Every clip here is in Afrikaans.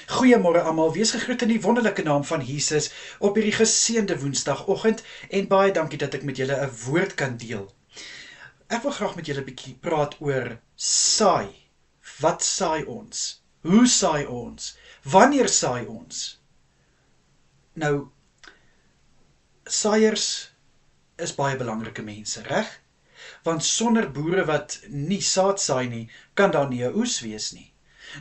Goeiemôre almal, wees gegroet in die wonderlike naam van Jesus op hierdie geseënde Woensdagoggend en baie dankie dat ek met julle 'n woord kan deel. Ek wil graag met julle 'n bietjie praat oor saai. Wat saai ons? Hoe saai ons? Wanneer saai ons? Nou, saaiers is baie belangrike mense, reg? Want sonder boere wat nie saad saai nie, kan daar nie 'n oes wees nie.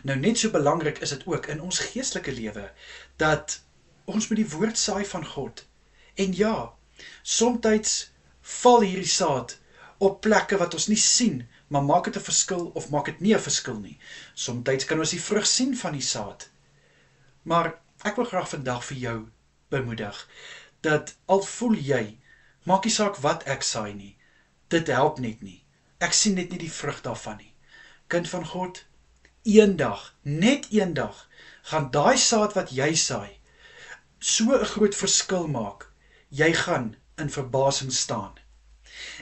Nou net so belangrik is dit ook in ons geestelike lewe dat ons met die woord saai van God. En ja, somtyds val hierdie saad op plekke wat ons nie sien, maar maak dit 'n verskil of maak dit nie 'n verskil nie. Somtyds kan ons die vrug sien van die saad. Maar ek wil graag vandag vir jou bemoedig dat al voel jy, maak nie saak wat ek saai nie, dit help net nie. Ek sien net nie die vrug daarvan nie. Kind van God, eendag, net eendag, gaan daai saad wat jy saai, so 'n groot verskil maak. Jy gaan in verbasing staan.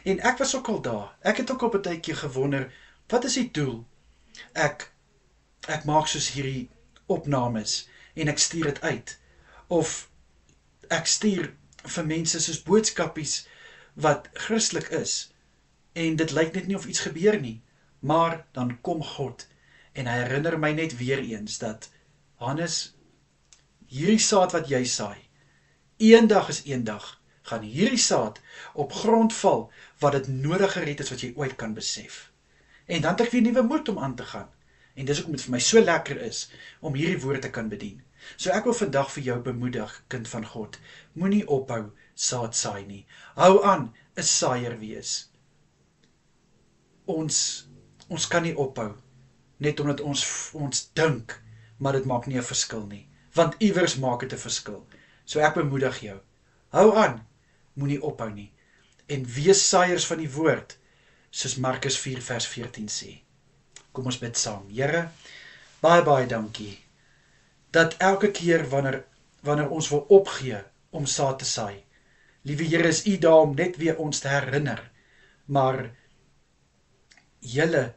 En ek was ook al daar. Ek het ook op 'n tydjie gewonder, wat is die doel? Ek maak soos hierdie opnames en ek stuur dit uit. Of ek stuur vir mense soos boodskapies wat Christelik is. En dit lyk net nie of iets gebeur nie. Maar dan kom God en hy herinner my net weer eens dat, Hannes, hierdie saad wat jy saai, eendag is eendag, gaan hierdie saad op grond val wat dit nodiger het as wat jy ooit kan besef. En dan het ek weer nuwe moed om aan te gaan. En dis hoekom dit vir my so lekker is om hierdie woord te kan bedien. So ek wil vandag vir jou bemoedig, kind van God, moenie ophou saad saai nie. Hou aan 'n saaier wees. Ons kan nie ophou net omdat ons dink, maar dit maak nie 'n verskil nie, want iewers maak dit 'n verskil. So ek bemoedig jou, hou aan, moenie ophou nie, en wees saaiers van die woord, soos Markus 4 vers 14 sê. Kom ons bid saam. Here, baie dankie, dat elke keer wanneer ons wil opgee om saad te saai, liewe Here, is U daar om net weer ons te herinner, maar julle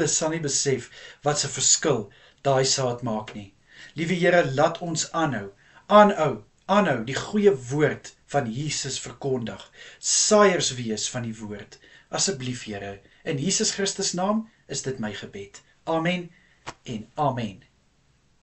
sal nie besef wat 'n verskil daai saad maak nie. Liewe Here, laat ons aanhou die goeie woord van Jesus verkondig. Saaiers wees van die woord. Asseblief Here, in Jesus Christus naam is dit my gebed. Amen en amen.